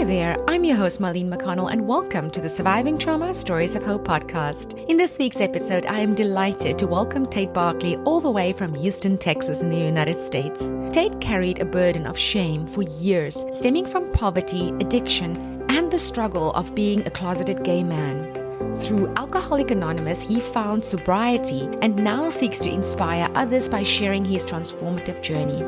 Hi there, I'm your host Marlene McConnell and welcome to the Surviving Trauma Stories of Hope podcast. In this week's episode, I am delighted to welcome Tate Barley all the way from Houston, Texas in the United States. Tate carried a burden of shame for years, stemming from poverty, addiction, and the struggle of being a closeted gay man. Through Alcoholics Anonymous, he found sobriety and now seeks to inspire others by sharing his transformative journey.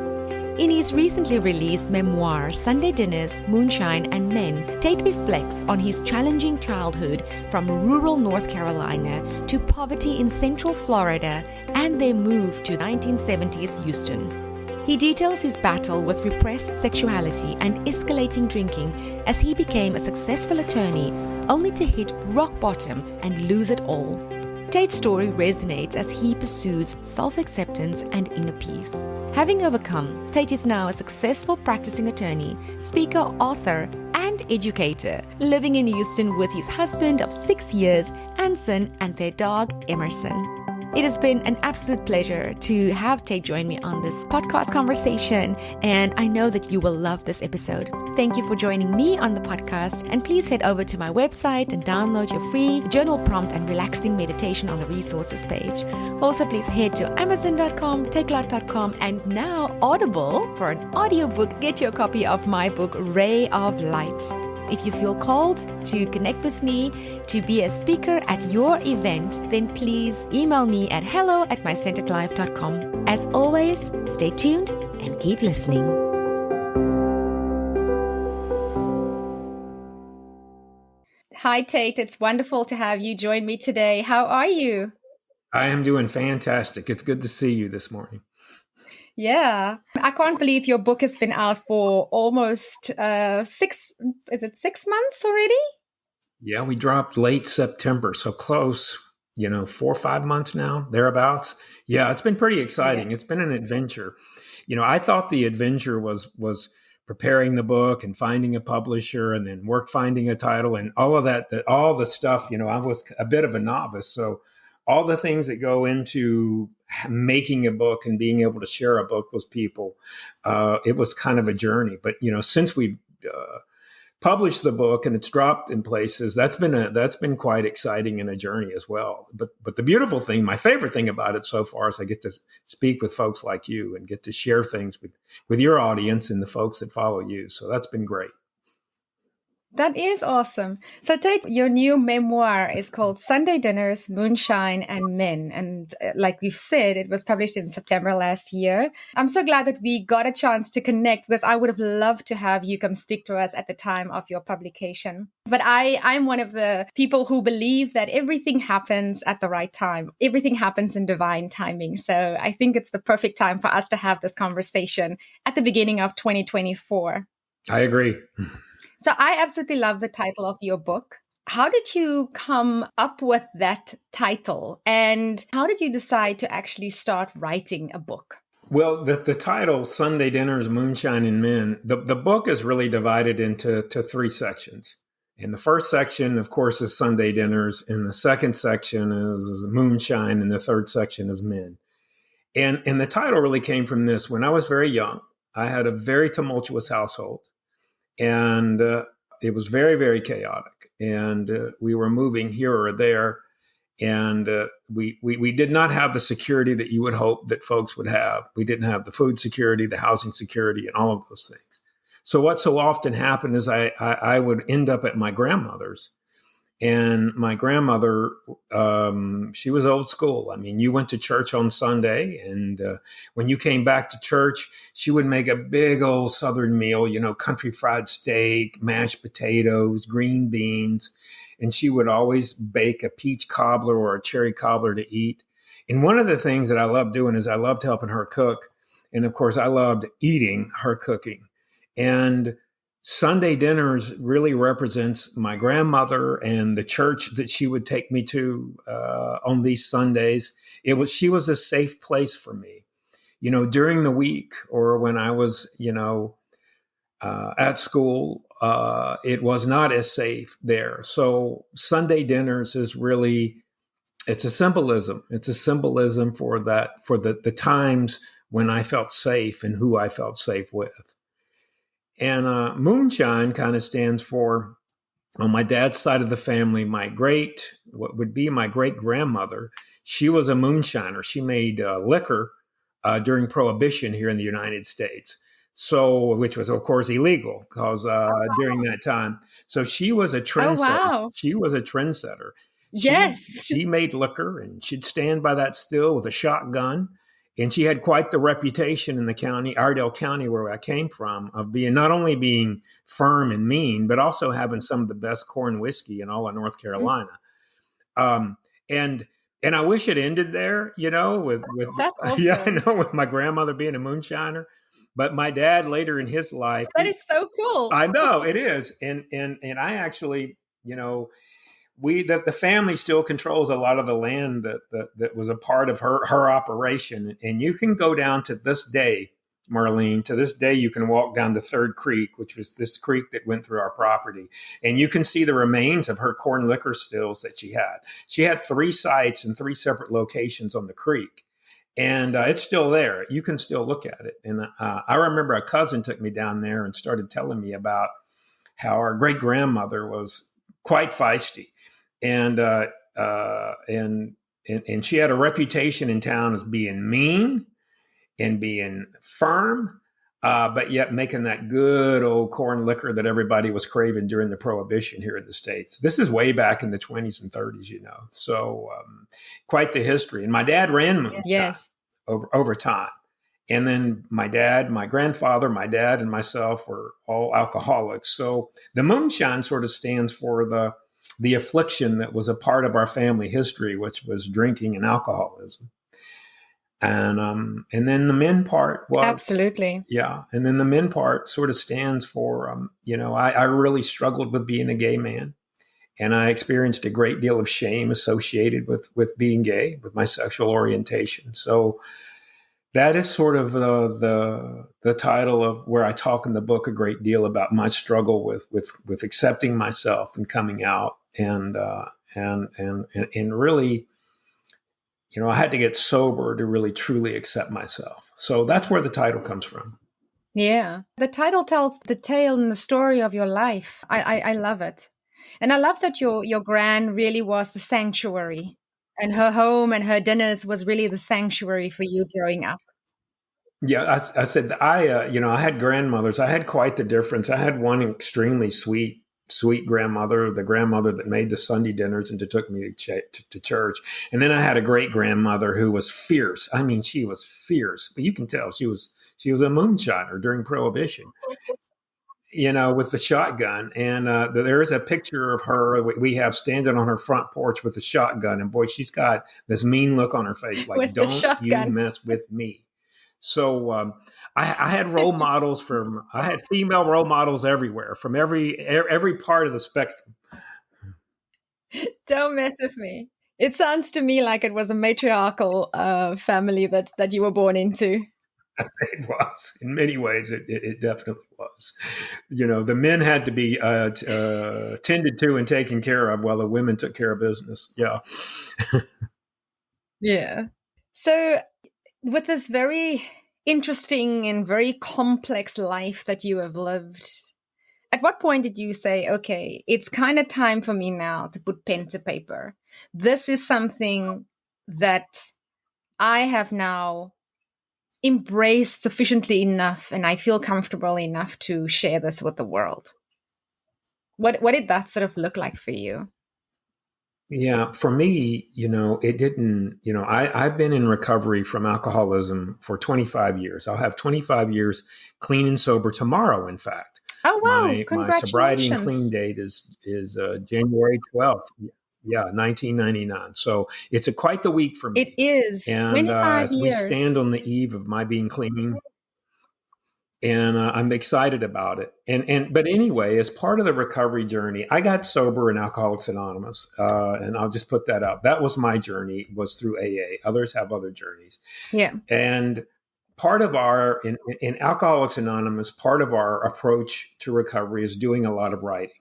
In his recently released memoir, Sunday Dinners, Moonshine and Men, Tate reflects on his challenging childhood from rural North Carolina to poverty in Central Florida and their move to 1970s Houston. He details his battle with repressed sexuality and escalating drinking as he became a successful attorney, only to hit rock bottom and lose it all. Tate's story resonates as he pursues self-acceptance and inner peace. Having overcome, Tate is now a successful practicing attorney, speaker, author, and educator, living in Houston with his husband of 6 years, Anson, and their dog, Emerson. It has been an absolute pleasure to have Tate join me on this podcast conversation, and I know that you will love this episode. Thank you for joining me on the podcast, and please head over to my website and download your free journal prompt and relaxing meditation on the resources page. Also, please head to amazon.com, takelot.com, and now Audible for an audiobook. Get your copy of my book, Ray of Light. If you feel called to connect with me to be a speaker at your event, then please email me at hello@mycenteredlife.com. As always, stay tuned and keep listening. Hi, Tate. It's wonderful to have you join me today. How are you? I am doing fantastic. It's good to see you this morning. Yeah. I can't believe your book has been out for almost 6 months already? Yeah, we dropped late September, so close, 4 or 5 months now, thereabouts. Yeah, it's been pretty exciting. Yeah. It's been an adventure. I thought the adventure was preparing the book and finding a publisher and then finding a title and all of that all the stuff, I was a bit of a novice. So all the things that go into making a book and being able to share a book with people, it was kind of a journey. But since we've published the book and it's dropped in places, that's been quite exciting and a journey as well. But the beautiful thing, my favorite thing about it so far, is I get to speak with folks like you and get to share things with your audience and the folks that follow you. So that's been great. That is awesome. So Tate, your new memoir is called Sunday Dinners, Moonshine and Men. And like we've said, it was published in September last year. I'm so glad that we got a chance to connect because I would have loved to have you come speak to us at the time of your publication. But I'm one of the people who believe that everything happens at the right time. Everything happens in divine timing. So I think it's the perfect time for us to have this conversation at the beginning of 2024. I agree. So I absolutely love the title of your book. How did you come up with that title? And how did you decide to actually start writing a book? Well, the title, Sunday Dinners, Moonshine and Men, the book is really divided into 3 sections. And the first section, of course, is Sunday Dinners. And the second section is Moonshine. And the third section is Men. And the title really came from this. When I was very young, I had a very tumultuous household. And it was very, very chaotic. And we were moving here or there. And we did not have the security that you would hope that folks would have. We didn't have the food security, the housing security, and all of those things. So what so often happened is I would end up at my grandmother's. And my grandmother, she was old school. I mean, you went to church on Sunday, and when you came back to church, she would make a big old Southern meal, country fried steak, mashed potatoes, green beans. And she would always bake a peach cobbler or a cherry cobbler to eat. And one of the things that I loved doing is I loved helping her cook. And of course, I loved eating her cooking. And Sunday Dinners really represents my grandmother and the church that she would take me to on these Sundays. She was a safe place for me, during the week or when I was, at school. It was not as safe there. So Sunday Dinners is really, it's a symbolism. It's a symbolism for that, for the times when I felt safe and who I felt safe with. And moonshine kind of stands for, on my dad's side of the family, what would be my great grandmother, she was a moonshiner. She made liquor during Prohibition here in the United States. So, which was of course illegal because during that time. So she was a Oh, trendsetter. wow. She was a trendsetter. Yes. She made liquor, and she'd stand by that still with a shotgun. And she had quite the reputation in the county, Iredell County, where I came from, of being not only being firm and mean, but also having some of the best corn whiskey in all of North Carolina. Um, and and I wish it ended there, with That's awesome. yeah, I know, with my grandmother being a moonshiner. But my dad later in his life, That is so cool. I know it is, and I actually, the family still controls a lot of the land that was a part of her operation. And you can go down to this day, Marlene, to this day, you can walk down the Third Creek, which was this creek that went through our property. And you can see the remains of her corn liquor stills that she had. She had 3 sites in 3 separate locations on the creek. And it's still there. You can still look at it. And I remember a cousin took me down there and started telling me about how our great grandmother was quite feisty. And she had a reputation in town as being mean and being firm, but yet making that good old corn liquor that everybody was craving during the Prohibition here in the States. This is way back in the 20s and 30s, So quite the history. And my dad ran moonshine over time. And then my grandfather, my dad, and myself were all alcoholics. So the moonshine sort of stands for the affliction that was a part of our family history, which was drinking and alcoholism. And then the men part was absolutely, yeah. And then the men part sort of stands for, I really struggled with being a gay man, and I experienced a great deal of shame associated with being gay, with my sexual orientation. So that is sort of the title of where I talk in the book a great deal about my struggle with accepting myself and coming out, and really, I had to get sober to really truly accept myself. So that's where the title comes from. Yeah, the title tells the tale and the story of your life. I love it, and I love that your gran really was the sanctuary. And her home and her dinners was really the sanctuary for you growing up. Yeah, I said I had grandmothers. I had quite the difference. I had one extremely sweet grandmother, the grandmother that made the Sunday dinners and took me to church. And then I had a great grandmother who was fierce. I mean, she was fierce, but you can tell she was a moonshiner during Prohibition. With the shotgun. And there is a picture of her we have standing on her front porch with a shotgun. And boy, she's got this mean look on her face, like, don't you mess with me. So I had role models I had female role models everywhere, from every part of the spectrum. Don't mess with me. It sounds to me like it was a matriarchal family that you were born into. It was. In many ways, it definitely was. The men had to be tended to and taken care of while the women took care of business. Yeah. Yeah. So with this very interesting and very complex life that you have lived, at what point did you say, okay, it's kind of time for me now to put pen to paper? This is something that I have now embraced sufficiently enough, and I feel comfortable enough to share this with the world. What did that sort of look like for you? Yeah, for me, it didn't, I've been in recovery from alcoholism for 25 years. I'll have 25 years clean and sober tomorrow, in fact. Oh, wow. My sobriety and clean date is January 12th. Yeah, 1999. So it's quite the week for me. It is. And 25 years. We stand on the eve of my being clean. And I'm excited about it. But anyway, as part of the recovery journey, I got sober in Alcoholics Anonymous, and I'll just put that out. That was my journey, was through AA. Others have other journeys. Yeah. And part of in Alcoholics Anonymous, part of our approach to recovery is doing a lot of writing.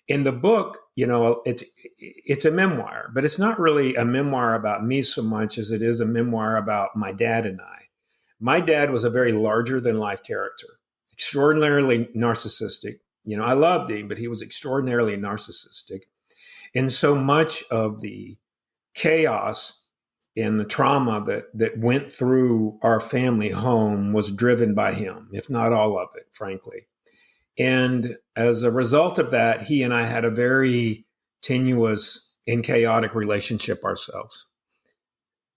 In the book, it's a memoir, but it's not really a memoir about me so much as it is a memoir about my dad and I. My dad was a very larger than life character. extraordinarily narcissistic. I loved him, but he was extraordinarily narcissistic. And so much of the chaos and the trauma that went through our family home was driven by him, if not all of it, frankly. And as a result of that, he and I had a very tenuous and chaotic relationship ourselves.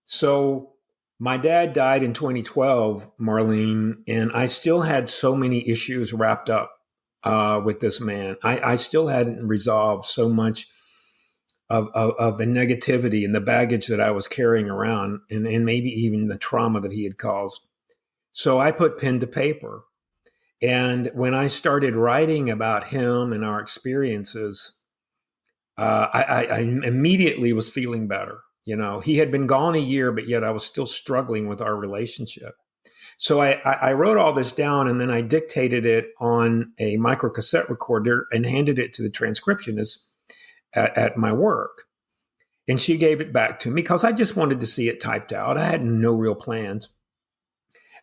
So my dad died in 2012, Marlene, and I still had so many issues wrapped up with this man. I still hadn't resolved so much of the negativity and the baggage that I was carrying around, and maybe even the trauma that he had caused. So I put pen to paper. And when I started writing about him and our experiences, I immediately was feeling better. He had been gone a year, but yet I was still struggling with our relationship. So I wrote all this down, and then I dictated it on a microcassette recorder and handed it to the transcriptionist at my work. And she gave it back to me because I just wanted to see it typed out. I had no real plans.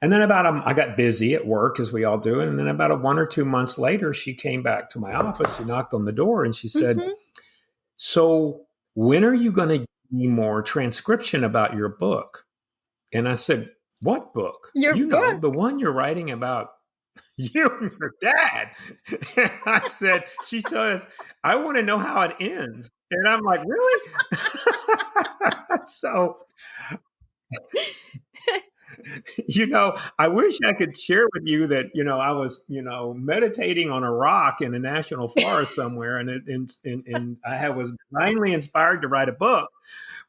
And then I got busy at work, as we all do. And then about 1 or 2 months later, she came back to my office. She knocked on the door and she said, so when are you going to give me more transcription about your book? And I said, what book? Your book? The one you're writing about you and your dad. And I said, she says, I want to know how it ends. And I'm like, really? So, I wish I could share with you that, I was, meditating on a rock in a national forest somewhere, and I was divinely inspired to write a book,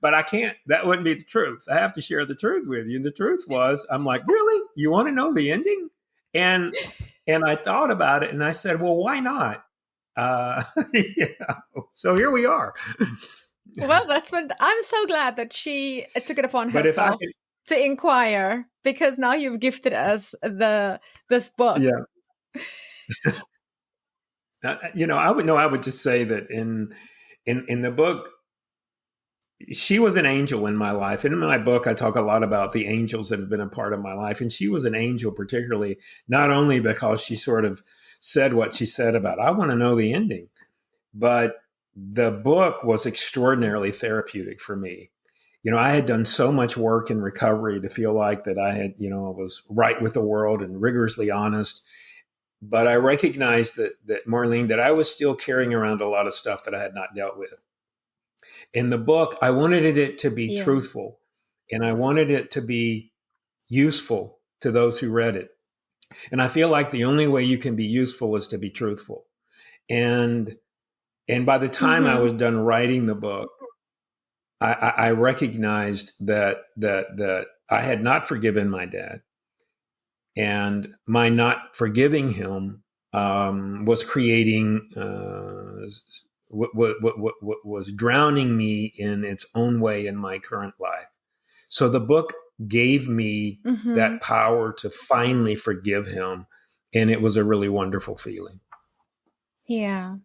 but I can't. That wouldn't be the truth. I have to share the truth with you. And the truth was, I'm like, really? You want to know the ending? And I thought about it, and I said, well, why not? So here we are. Well, I'm so glad that she took it upon herself to inquire, because now you've gifted us this book. Yeah. I would just say that in the book, she was an angel in my life. And in my book, I talk a lot about the angels that have been a part of my life. And she was an angel, particularly, not only because she sort of said what she said about, I want to know the ending, but the book was extraordinarily therapeutic for me. I had done so much work in recovery to feel like that I had, I was right with the world and rigorously honest. But I recognized that Marlene, that I was still carrying around a lot of stuff that I had not dealt with. In the book, I wanted it to be truthful, and I wanted it to be useful to those who read it. And I feel like the only way you can be useful is to be truthful. And by the time I was done writing the book, I recognized that I had not forgiven my dad, and my not forgiving him was creating what was drowning me in its own way in my current life. So the book gave me that power to finally forgive him, and it was a really wonderful feeling. Yeah.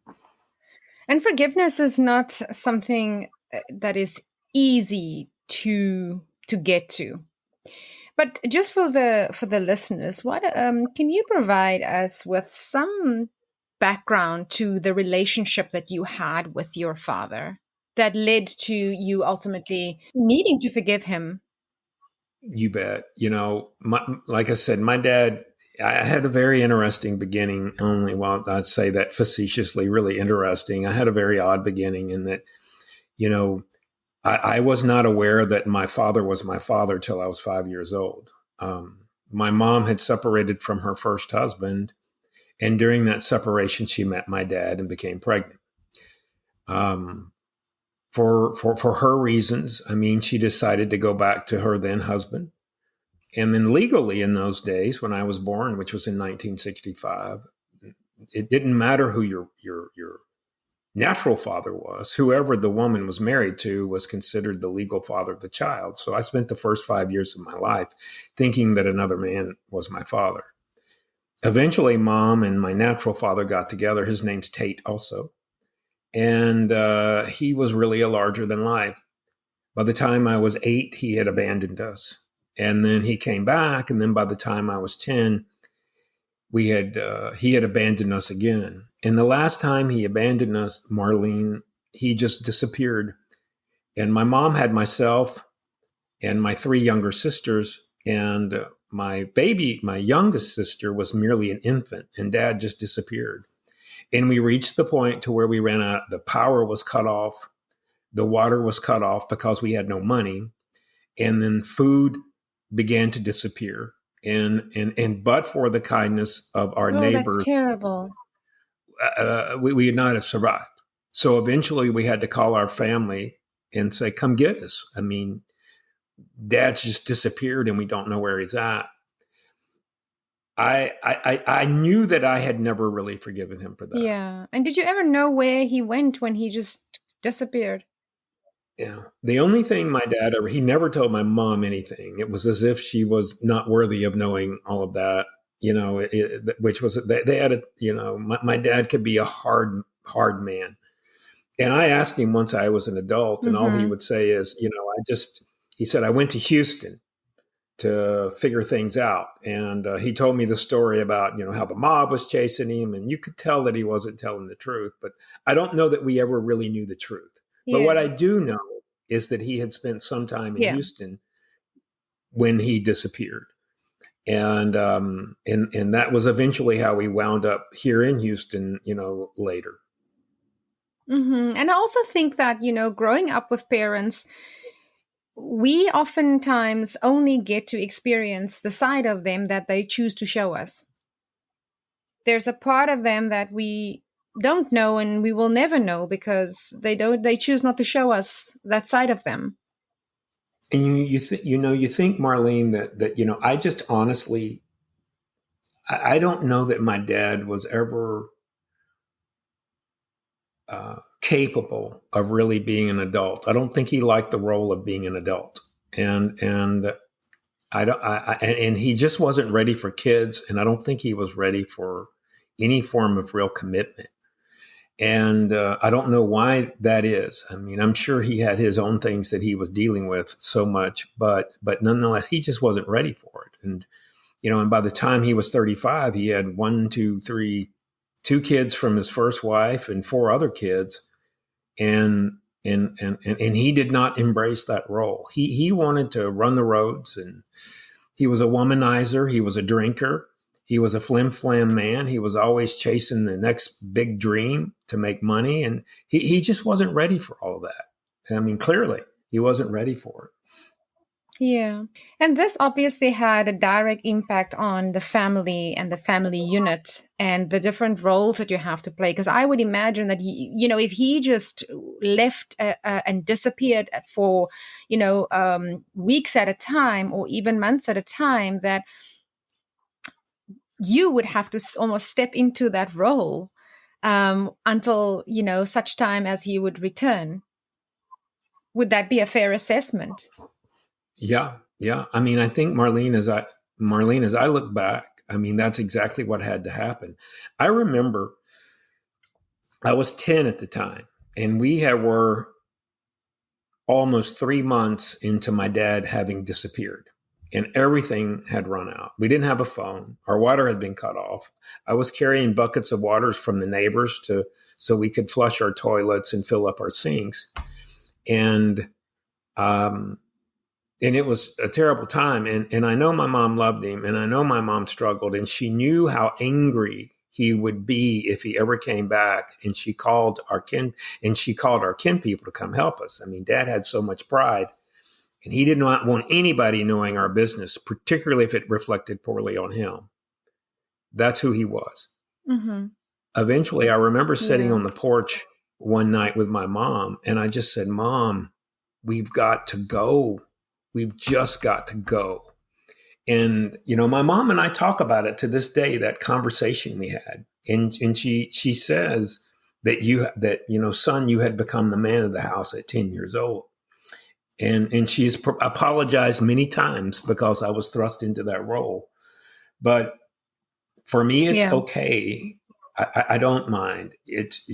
And forgiveness is not something that is easy to get to. But just for the listeners, what can you provide us with some background to the relationship that you had with your father that led to you ultimately needing to forgive him? You bet. Like I said, my dad, I had a very interesting beginning. I'd say that facetiously, really interesting. I had a very odd beginning in that, I was not aware that my father was my father till I was 5 years old. My mom had separated from her first husband, and during that separation, she met my dad and became pregnant. For her reasons, she decided to go back to her then husband. And then legally in those days, when I was born, which was in 1965, it didn't matter who your natural father was. Whoever the woman was married to was considered the legal father of the child. So I spent the first 5 years of my life thinking that another man was my father. Eventually, mom and my natural father got together. His name's Tate also. And he was really a larger than life. By the time I was 8, he had abandoned us. And then he came back. And then by the time I was 10, he had abandoned us again. And the last time he abandoned us, Marlene, he just disappeared. And my mom had myself and my three younger sisters, and my youngest sister was merely an infant, and Dad just disappeared. And we reached the point to where we ran out. The power was cut off. The water was cut off because we had no money. And then food began to disappear. And but for the kindness of our Oh, that's neighbors, terrible. we would not have survived. So eventually we had to call our family and say, come get us. I mean, Dad's just disappeared and we don't know where he's at. I knew that I had never really forgiven him for that. Yeah. And did you ever know where he went when he just disappeared? Yeah. The only thing my dad he never told my mom anything. It was as if she was not worthy of knowing all of that, which was, they had my dad could be a hard man. And I asked him once I was an adult, and all he would say is, he said, I went to Houston to figure things out. And he told me the story about, how the mob was chasing him, and you could tell that he wasn't telling the truth. But I don't know that we ever really knew the truth. Yeah. But what I do know is that he had spent some time in Houston when he disappeared. And that was eventually how we wound up here in Houston, later. Mm-hmm. And I also think that, growing up with parents, we oftentimes only get to experience the side of them that they choose to show us. There's a part of them that we don't know and we will never know because they choose not to show us that side of them. And you think, Marlene, that I just honestly, I don't know that my dad was ever capable of really being an adult. I don't think he liked the role of being an adult, and and he just wasn't ready for kids, and I don't think he was ready for any form of real commitment. And I don't know why that is. I mean, I'm sure he had his own things that he was dealing with so much, but nonetheless, he just wasn't ready for it. And and by the time he was 35, he had 2 kids from his first wife and 4 other kids, and he did not embrace that role. He wanted to run the roads, and he was a womanizer. He was a drinker. He was a flim-flam man. He was always chasing the next big dream to make money. And he just wasn't ready for all of that. I mean, clearly, he wasn't ready for it. Yeah. And this obviously had a direct impact on the family and the family unit and the different roles that you have to play. Because I would imagine that, if he just left and disappeared for, weeks at a time or even months at a time, that you would have to almost step into that role until, such time as he would return. Would that be a fair assessment? Yeah. I mean, I think Marlene, as I look back, I mean, that's exactly what had to happen. I remember I was 10 at the time, and we were almost 3 months into my dad having disappeared, and everything had run out. We didn't have a phone. Our water had been cut off. I was carrying buckets of water from the neighbors so we could flush our toilets and fill up our sinks. And it was a terrible time. And I know my mom loved him, and I know my mom struggled, and she knew how angry he would be if he ever came back. And she called our kin people to come help us. I mean, Dad had so much pride, and he did not want anybody knowing our business, particularly if it reflected poorly on him. That's who he was. Mm-hmm. Eventually, I remember sitting on the porch one night with my mom, and I just said, Mom, we've got to go. We've just got to go. And, my mom and I talk about it to this day, that conversation we had. And she says that, son, you had become the man of the house at 10 years old. And she has apologized many times because I was thrust into that role. But for me, it's okay. I don't mind.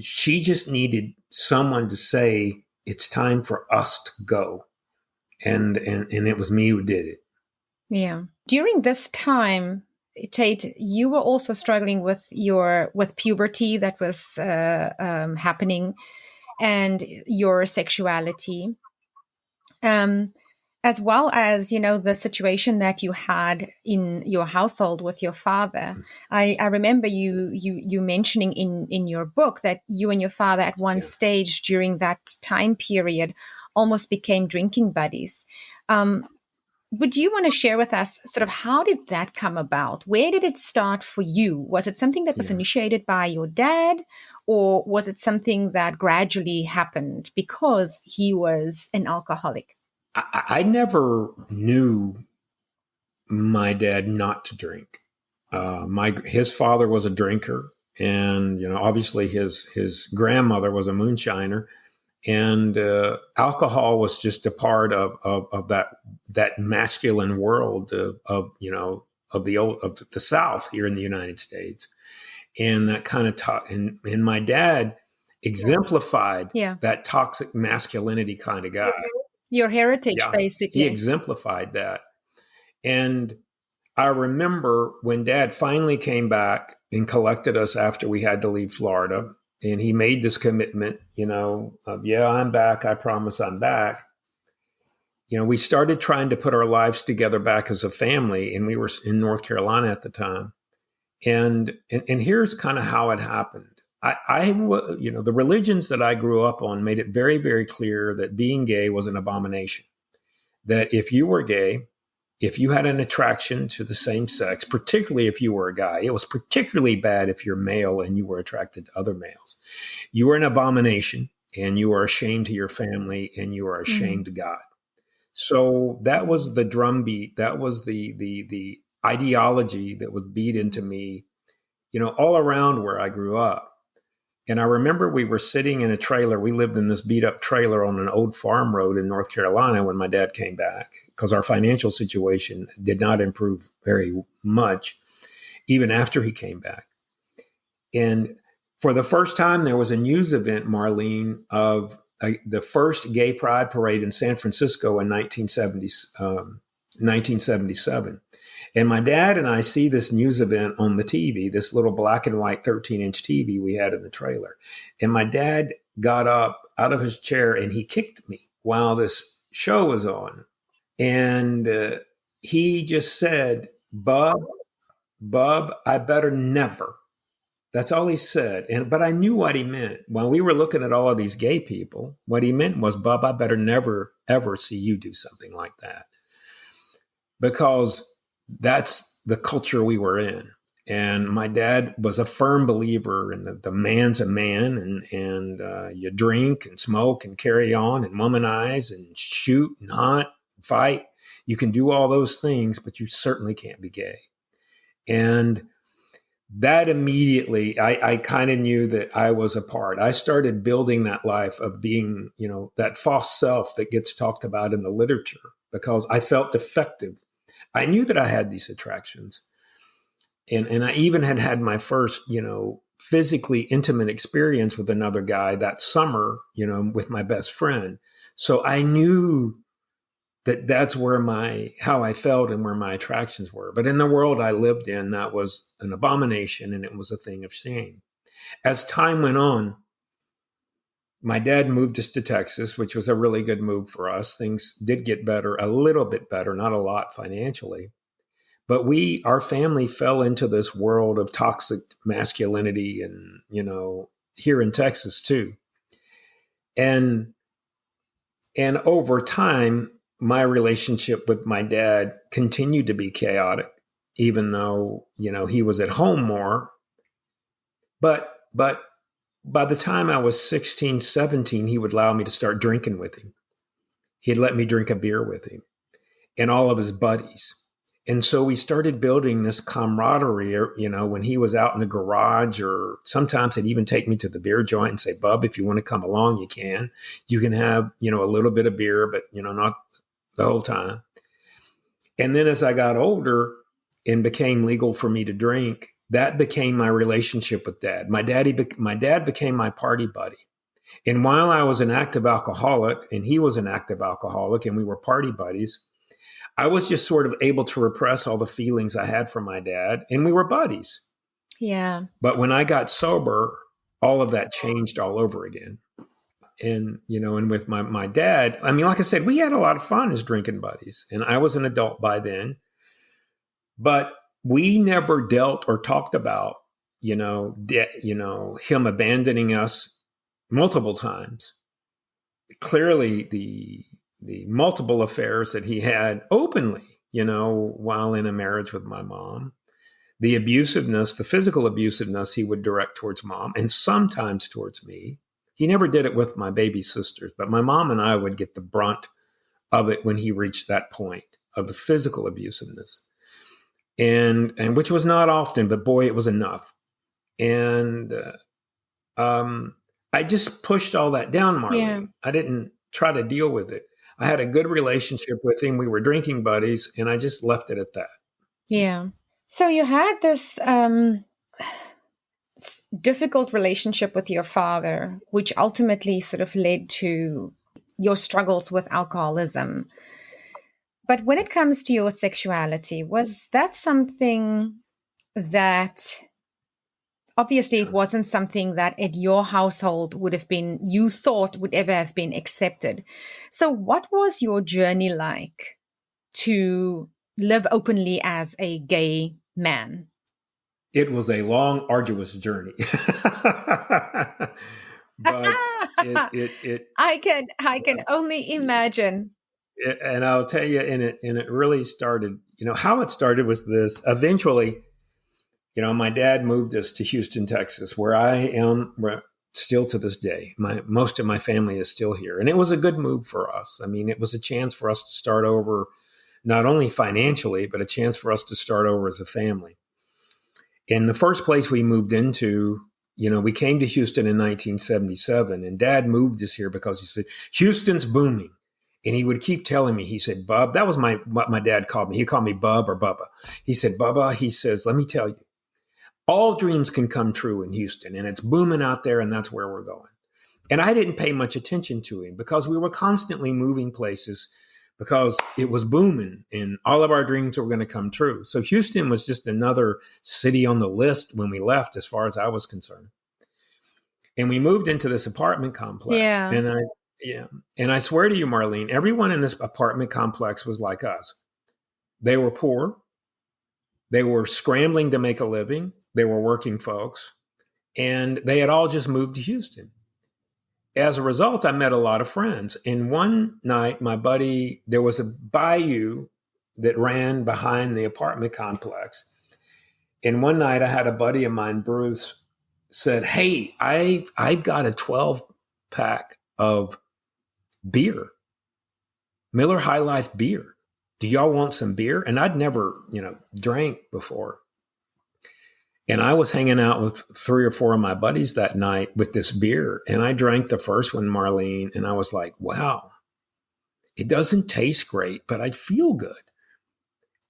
She just needed someone to say, it's time for us to go. And it was me who did it. Yeah. During this time, Tate, you were also struggling with puberty that was happening, and your sexuality, as well as the situation that you had in your household with your father. I remember you mentioning in your book that you and your father at one stage during that time period almost became drinking buddies. Would you want to share with us sort of how did that come about? Where did it start for you? Was it something that was initiated by your dad, or was it something that gradually happened because he was an alcoholic? I never knew my dad not to drink. His father was a drinker, and obviously his grandmother was a moonshiner, and alcohol was just a part of that masculine world of the South here in the United States, and that kind of talk. And my dad exemplified that toxic masculinity kind of guy. Your heritage, basically. He exemplified that. And I remember when Dad finally came back and collected us after we had to leave Florida, and he made this commitment, of, I'm back. I promise I'm back. We started trying to put our lives together back as a family, and we were in North Carolina at the time. And here's kind of how it happened. The religions that I grew up on made it very, very clear that being gay was an abomination. That if you were gay, if you had an attraction to the same sex, particularly if you were a guy, it was particularly bad if you're male and you were attracted to other males. You were an abomination, and you are ashamed to your family, and you are ashamed to God. So that was the drumbeat. That was the ideology that was beat into me, all around where I grew up. And I remember we were sitting in a trailer. We lived in this beat up trailer on an old farm road in North Carolina when my dad came back, because our financial situation did not improve very much, even after he came back. And for the first time, there was a news event, Marlene, of the first gay pride parade in San Francisco in 1977. And my dad and I see this news event on the TV, this little black and white 13-inch TV we had in the trailer. And my dad got up out of his chair and he kicked me while this show was on. And he just said, Bub, I better never. That's all he said. But I knew what he meant. While we were looking at all of these gay people, what he meant was, Bub, I better never, ever see you do something like that. Because that's the culture we were in. And my dad was a firm believer in the man's a man, and you drink and smoke and carry on and womanize and shoot and hunt and fight. You can do all those things, but you certainly can't be gay. And that immediately, I kind of knew that I was a part. I started building that life of being, that false self that gets talked about in the literature, because I felt defective. I knew that I had these attractions. And I even had my first, physically intimate experience with another guy that summer, with my best friend. So I knew that that's where how I felt and where my attractions were. But in the world I lived in, that was an abomination, and it was a thing of shame. As time went on, my dad moved us to Texas, which was a really good move for us. Things did get better, a little bit better, not a lot financially. But our family fell into this world of toxic masculinity and, here in Texas too. And over time, my relationship with my dad continued to be chaotic, even though, he was at home more. But by the time I was 16, 17, he would allow me to start drinking with him. He'd let me drink a beer with him and all of his buddies. And so we started building this camaraderie, when he was out in the garage, or sometimes he'd even take me to the beer joint and say, Bub, if you want to come along, you can. You can have, a little bit of beer, but, not the whole time. And then as I got older and became legal for me to drink, that became my relationship with Dad. My dad became my party buddy. And while I was an active alcoholic and he was an active alcoholic and we were party buddies, I was just sort of able to repress all the feelings I had for my dad, and we were buddies. Yeah. But when I got sober, all of that changed all over again. And, and with my dad, I mean, like I said, we had a lot of fun as drinking buddies, and I was an adult by then, but we never dealt or talked about, him abandoning us multiple times. Clearly the multiple affairs that he had openly, while in a marriage with my mom, the abusiveness, the physical abusiveness he would direct towards mom and sometimes towards me. He never did it with my baby sisters, but my mom and I would get the brunt of it when he reached that point of the physical abusiveness. And which was not often, but boy, it was enough. And I just pushed all that down, Marlene. Yeah. I didn't try to deal with it. I had a good relationship with him. We were drinking buddies, and I just left it at that. Yeah. So you had this difficult relationship with your father, which ultimately sort of led to your struggles with alcoholism. But when it comes to your sexuality, was that something that obviously it wasn't something that at your household you thought would ever have been accepted. So what was your journey like to live openly as a gay man? It was a long, arduous journey. But I can only imagine. And I'll tell you, and it really started, how it started was this. Eventually, my dad moved us to Houston, Texas, where I am still to this day. Most of my family is still here. And it was a good move for us. I mean, it was a chance for us to start over, not only financially, but a chance for us to start over as a family. In the first place we moved into, we came to Houston in 1977, and Dad moved us here because he said, Houston's booming. And he would keep telling me, he said, Bub, that was what my dad called me. He called me Bub or Bubba. He said, Bubba, he says, let me tell you, all dreams can come true in Houston, and it's booming out there, and that's where we're going. And I didn't pay much attention to him because we were constantly moving places because it was booming and all of our dreams were going to come true. So Houston was just another city on the list when we left, as far as I was concerned. And we moved into this apartment complex. Yeah. And I swear to you, Marlene, everyone in this apartment complex was like us. They were poor. They were scrambling to make a living. They were working folks. And they had all just moved to Houston. As a result, I met a lot of friends. And one night, there was a bayou that ran behind the apartment complex. And one night I had a buddy of mine, Bruce, said, hey, I've got a 12-pack of beer, Miller High Life beer. Do y'all want some beer? And I'd never, drank before. And I was hanging out with 3 or 4 of my buddies that night with this beer. And I drank the first one, Marlene, and I was like, wow, it doesn't taste great, but I feel good.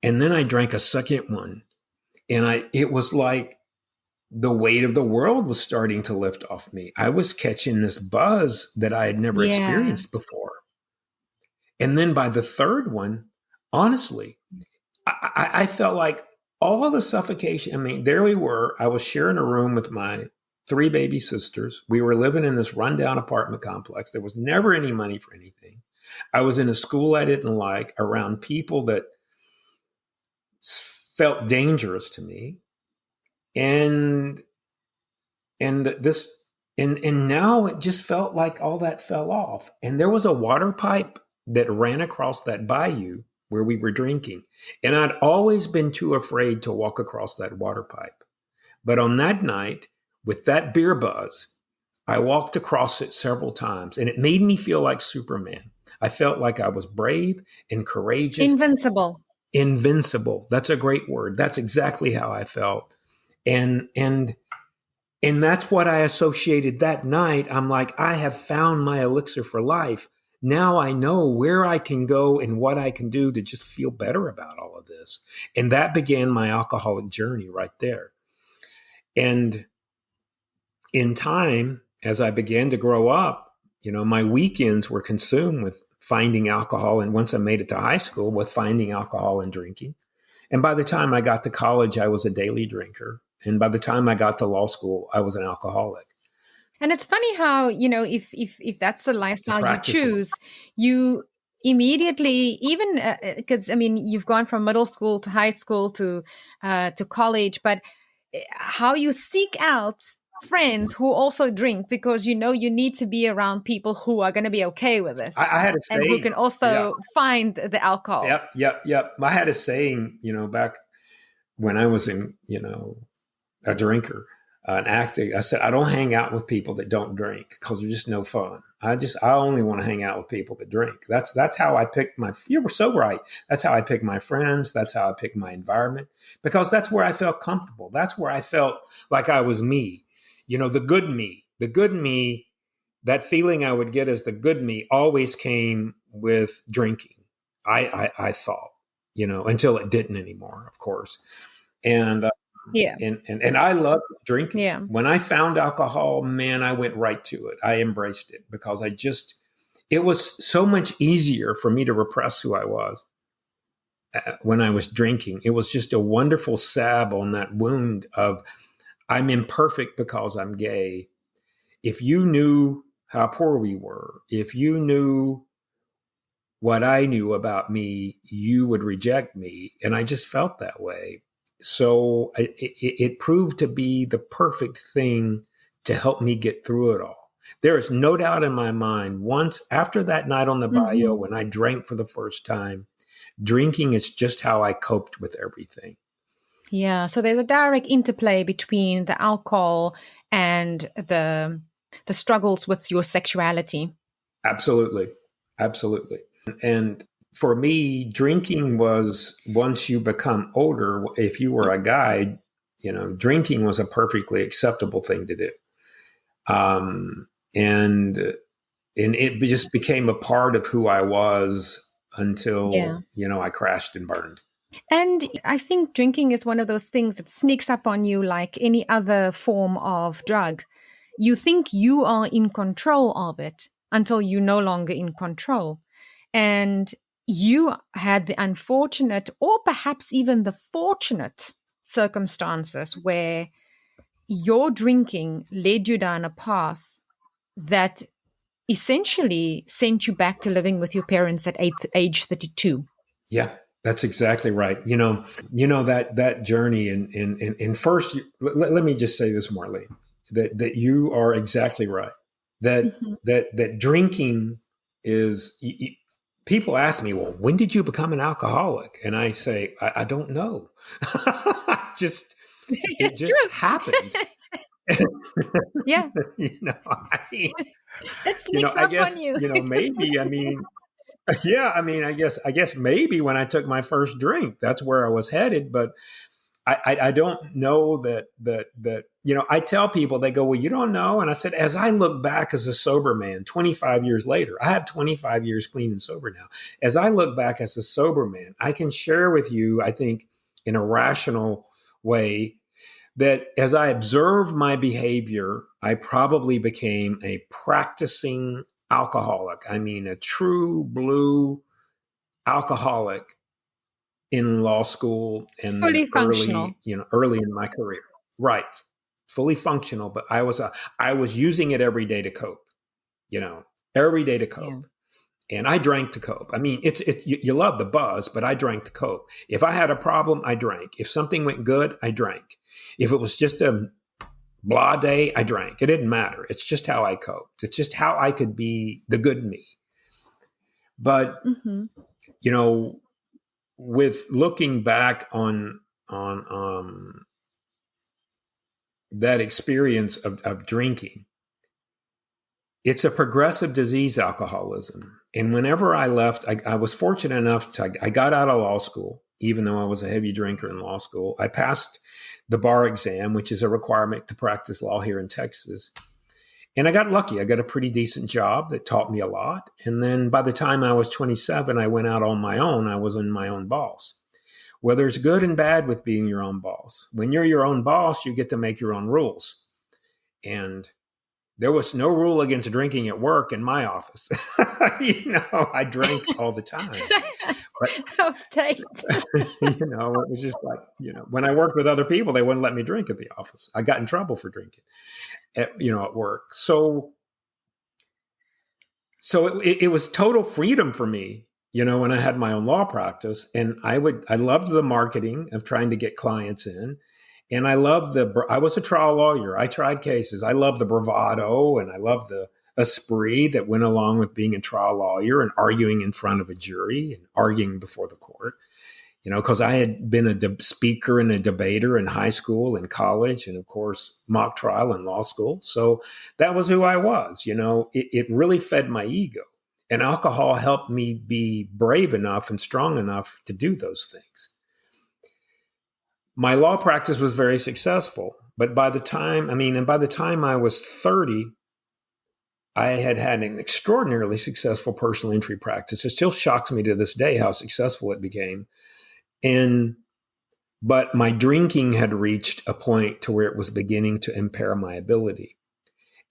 And then I drank a second one. And it was like the weight of the world was starting to lift off me. I was catching this buzz that I had never experienced before. And then by the third one, honestly, I felt like all the suffocation. I mean, there we were. I was sharing a room with my 3 baby sisters. We were living in this rundown apartment complex. There was never any money for anything. I was in a school I didn't like, around people that felt dangerous to me. And now it just felt like all that fell off. And there was a water pipe that ran across that bayou where we were drinking. And I'd always been too afraid to walk across that water pipe. But on that night, with that beer buzz, I walked across it several times, and it made me feel like Superman. I felt like I was brave and courageous. Invincible. That's a great word. That's exactly how I felt. And that's what I associated that night. I'm like, I have found my elixir for life. Now I know where I can go and what I can do to just feel better about all of this. And that began my alcoholic journey right there. And in time, as I began to grow up, my weekends were consumed with finding alcohol. And once I made it to high school, with finding alcohol and drinking. And by the time I got to college, I was a daily drinker. And by the time I got to law school, I was an alcoholic. And it's funny how, if that's the lifestyle you Practicing. choose, you immediately, even because you've gone from middle school to high school to college, but how you seek out friends who also drink, because you need to be around people who are going to be okay with this, I had a and who saying. can also find the alcohol. Yep. I had a saying, back when I was in, a drinker, an acting. I said, I don't hang out with people that don't drink because they're just no fun. I only want to hang out with people that drink. That's how I picked you were so right. That's how I picked my friends. That's how I picked my environment, because that's where I felt comfortable. That's where I felt like I was me, the good me, that feeling I would get as the good me always came with drinking. I thought, until it didn't anymore, of course. And, and I loved drinking. Yeah. When I found alcohol, man, I went right to it. I embraced it because it was so much easier for me to repress who I was when I was drinking. It was just a wonderful salve on that wound of I'm imperfect because I'm gay. If you knew how poor we were, if you knew what I knew about me, you would reject me. And I just felt that way. So it proved to be the perfect thing to help me get through it all. There is no doubt in my mind, once after that night on the bayou, when I drank for the first time, drinking is just how I coped with everything. Yeah. So there's a direct interplay between the alcohol and the struggles with your sexuality. Absolutely. And for me, drinking was, once you become older, if you were a guy, drinking was a perfectly acceptable thing to do. And it just became a part of who I was until, I crashed and burned. And I think drinking is one of those things that sneaks up on you like any other form of drug. You think you are in control of it until you're no longer in control. And you had the unfortunate, or perhaps even the fortunate circumstances where your drinking led you down a path that essentially sent you back to living with your parents at age 32. Yeah, that's exactly right. That journey and first, let me just say this, Marlene, that you are exactly right. That drinking is, people ask me, well, when did you become an alcoholic? And I say, I don't know. It just happened. Yeah. It sneaks up on you. Maybe, I guess maybe when I took my first drink, that's where I was headed. But I don't know that, I tell people, they go, well, you don't know. And I said, as I look back as a sober man, 25 years later, I have 25 years clean and sober now. As I look back as a sober man, I can share with you, I think, in a rational way, that as I observed my behavior, I probably became a practicing alcoholic. I mean, a true blue alcoholic in law school and fully then functional. early in my career. Right. Fully functional, but I was using it every day to cope, every day to cope. Yeah. And I drank to cope. I mean, you love the buzz, but I drank to cope. If I had a problem, I drank. If something went good, I drank. If it was just a blah day, I drank. It didn't matter. It's just how I coped. It's just how I could be the good me. But, with looking back on that experience of drinking, it's a progressive disease, alcoholism. And whenever I left, I was fortunate enough I got out of law school, even though I was a heavy drinker in law school. I passed the bar exam, which is a requirement to practice law here in Texas. And I got lucky. I got a pretty decent job that taught me a lot. And then by the time I was 27, I went out on my own. I was my own boss. Well, there's good and bad with being your own boss. When you're your own boss, you get to make your own rules. And There was no rule against drinking at work in my office. I drank all the time. But, Oh, Tate. it was just like, when I worked with other people, they wouldn't let me drink at the office. I got in trouble for drinking at work. So it was total freedom for me, when I had my own law practice. And I loved the marketing of trying to get clients in. And I was a trial lawyer. I tried cases. I love the bravado and I love the esprit that went along with being a trial lawyer and arguing in front of a jury and arguing before the court, because I had been a speaker and a debater in high school and college and, of course, mock trial and law school. So that was who I was. It really fed my ego. And alcohol helped me be brave enough and strong enough to do those things. My law practice was very successful, but by the time I was 30, I had an extraordinarily successful personal injury practice. It still shocks me to this day how successful it became. But my drinking had reached a point to where it was beginning to impair my ability.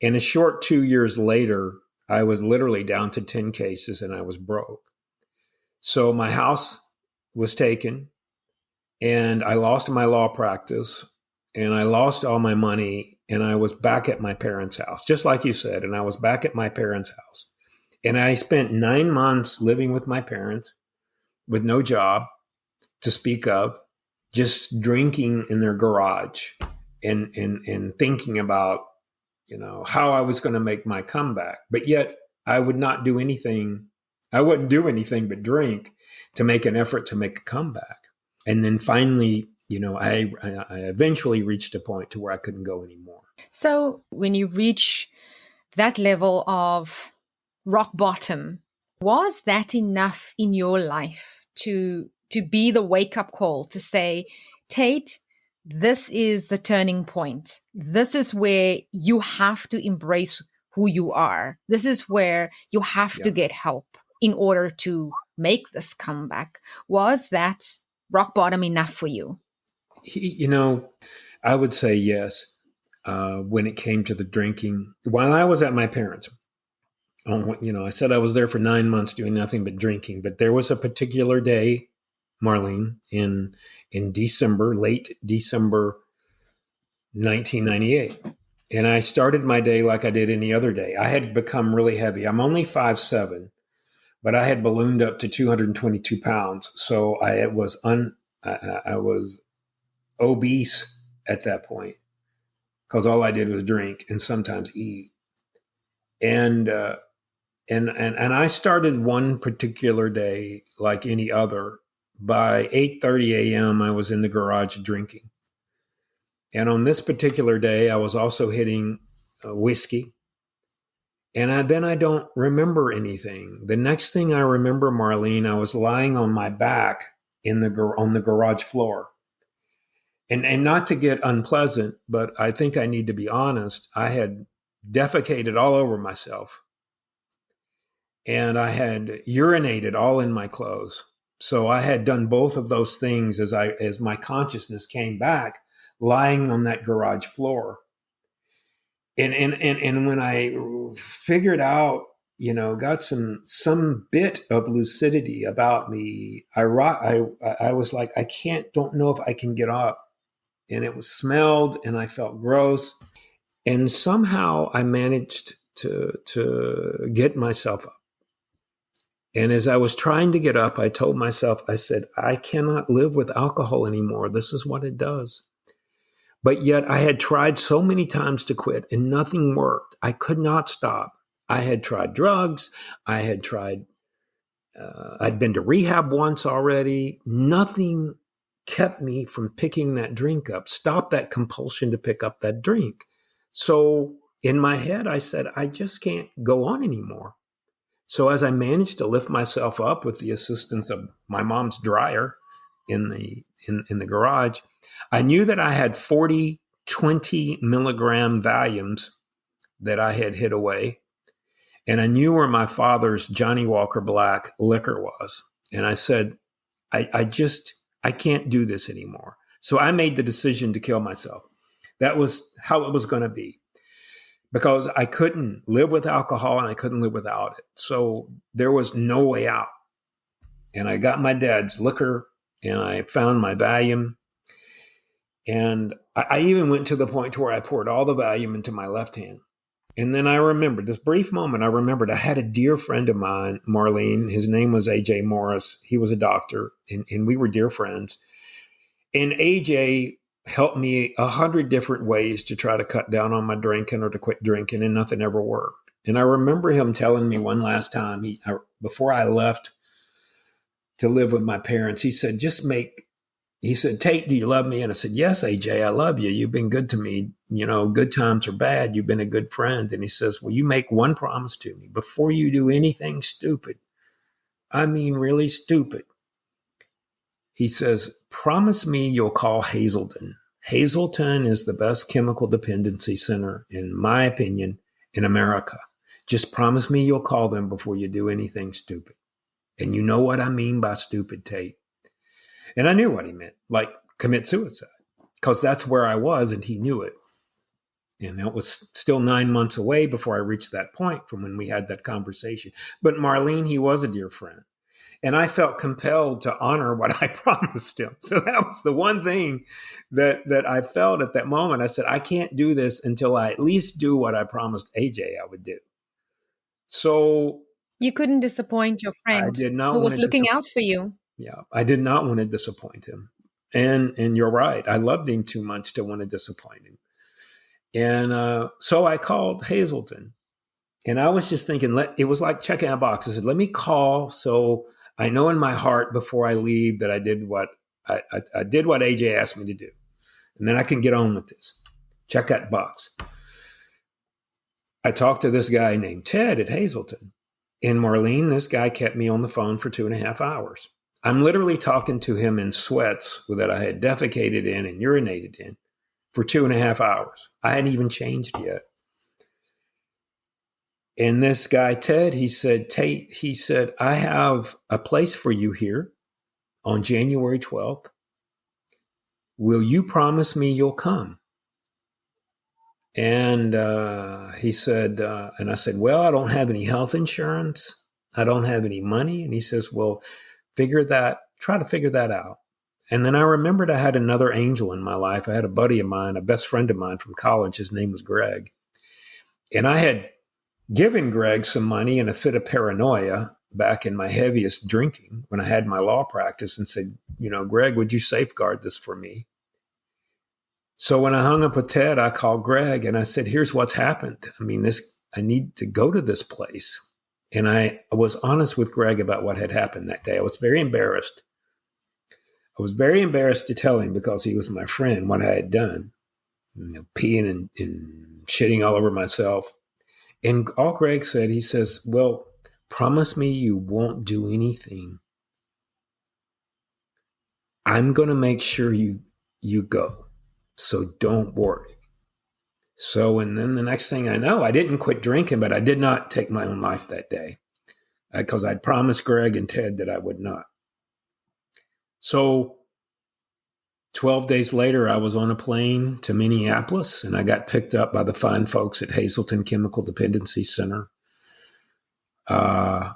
And a short 2 years later, I was literally down to 10 cases and I was broke. So my house was taken. And I lost my law practice and I lost all my money and I was back at my parents' house, just like you said. And I was back at my parents' house and I spent 9 months living with my parents with no job to speak of, just drinking in their garage and thinking about, how I was going to make my comeback. But yet I would not do anything. I wouldn't do anything but drink to make an effort to make a comeback. And then finally, I eventually reached a point to where I couldn't go anymore. So when you reach that level of rock bottom, was that enough in your life to be the wake-up call to say, Tate, this is the turning point. This is where you have to embrace who you are. This is where you have to get help in order to make this comeback. Was that rock bottom enough for you? I would say yes. When it came to the drinking, while I was at my parents', I said I was there for 9 months doing nothing but drinking. But there was a particular day, Marlene, in December, late December 1998. And I started my day like I did any other day. I had become really heavy. I'm only 5'7", but I had ballooned up to 222 pounds. So I was obese at that point because all I did was drink and sometimes eat. And I started one particular day like any other. By 8:30 a.m., I was in the garage drinking. And on this particular day, I was also hitting whiskey. And then I don't remember anything. The next thing I remember, Marlene, I was lying on my back on the garage floor. And not to get unpleasant, but I think I need to be honest. I had defecated all over myself. And I had urinated all in my clothes. So I had done both of those things as my consciousness came back, lying on that garage floor. And when I figured out, got some bit of lucidity about me, I was like, don't know if I can get up. And it was smelled and I felt gross. And somehow I managed to get myself up. And as I was trying to get up, I told myself, I said, I cannot live with alcohol anymore. This is what it does. But yet I had tried so many times to quit and nothing worked. I could not stop. I had tried drugs. I had tried, I'd been to rehab once already. Nothing kept me from picking that drink up, stop that compulsion to pick up that drink. So in my head, I said, I just can't go on anymore. So as I managed to lift myself up with the assistance of my mom's dryer in the garage, I knew that I had 40 20 milligram Valiums that I had hid away. And I knew where my father's Johnny Walker Black liquor was. And I said, I can't do this anymore. So I made the decision to kill myself. That was how it was going to be. because I couldn't live with alcohol and I couldn't live without it. So there was no way out. And I got my dad's liquor and I found my Valium. And I even went to the point to where I poured all the Valium into my left hand. And then I remembered this brief moment. I remembered I had a dear friend of mine, Marlene. His name was AJ Morris. He was a doctor, and we were dear friends. And AJ helped me 100 different ways to try to cut down on my drinking or to quit drinking, and nothing ever worked. And I remember him telling me one last time, before I left to live with my parents, he said, he said, Tate, do you love me? And I said, yes, AJ, I love you. You've been good to me. Good times or bad. You've been a good friend. And he says, well, you make one promise to me before you do anything stupid. I mean, really stupid. He says, promise me you'll call Hazleton. Hazleton is the best chemical dependency center, in my opinion, in America. Just promise me you'll call them before you do anything stupid. And you know what I mean by stupid, Tate. And I knew what he meant, like commit suicide, because that's where I was and he knew it. And that was still 9 months away before I reached that point from when we had that conversation. But Marlene, he was a dear friend. And I felt compelled to honor what I promised him. So that was the one thing that I felt at that moment. I said, I can't do this until I at least do what I promised AJ I would do. So you couldn't disappoint your friend who was looking out for you. Yeah, I did not want to disappoint him. And you're right. I loved him too much to want to disappoint him. And so I called Hazleton. And I was just thinking, it was like checking a box. I said, let me call so I know in my heart before I leave that I did what I did what AJ asked me to do. And then I can get on with this. Check that box. I talked to this guy named Ted at Hazleton. And Marlene, this guy kept me on the phone for 2.5 hours. I'm literally talking to him in sweats that I had defecated in and urinated in for 2.5 hours. I hadn't even changed yet. And this guy, Ted, he said, Tate, he said, I have a place for you here on January 12th. Will you promise me you'll come? And he said, and I said, well, I don't have any health insurance. I don't have any money. And he says, well, try to figure that out. And then I remembered I had another angel in my life. I had a buddy of mine, a best friend of mine from college. His name was Greg. And I had given Greg some money in a fit of paranoia back in my heaviest drinking when I had my law practice and said, Greg, would you safeguard this for me? So when I hung up with Ted, I called Greg and I said, here's what's happened. I mean, I need to go to this place. And I was honest with Greg about what had happened that day. I was very embarrassed. I was very embarrassed to tell him because he was my friend, what I had done, peeing and shitting all over myself. And all Greg said, he says, well, promise me you won't do anything. I'm going to make sure you go. So don't worry. So, and then the next thing I know, I didn't quit drinking, but I did not take my own life that day because I'd promised Greg and Ted that I would not. So 12 days later, I was on a plane to Minneapolis and I got picked up by the fine folks at Hazleton Chemical Dependency Center. And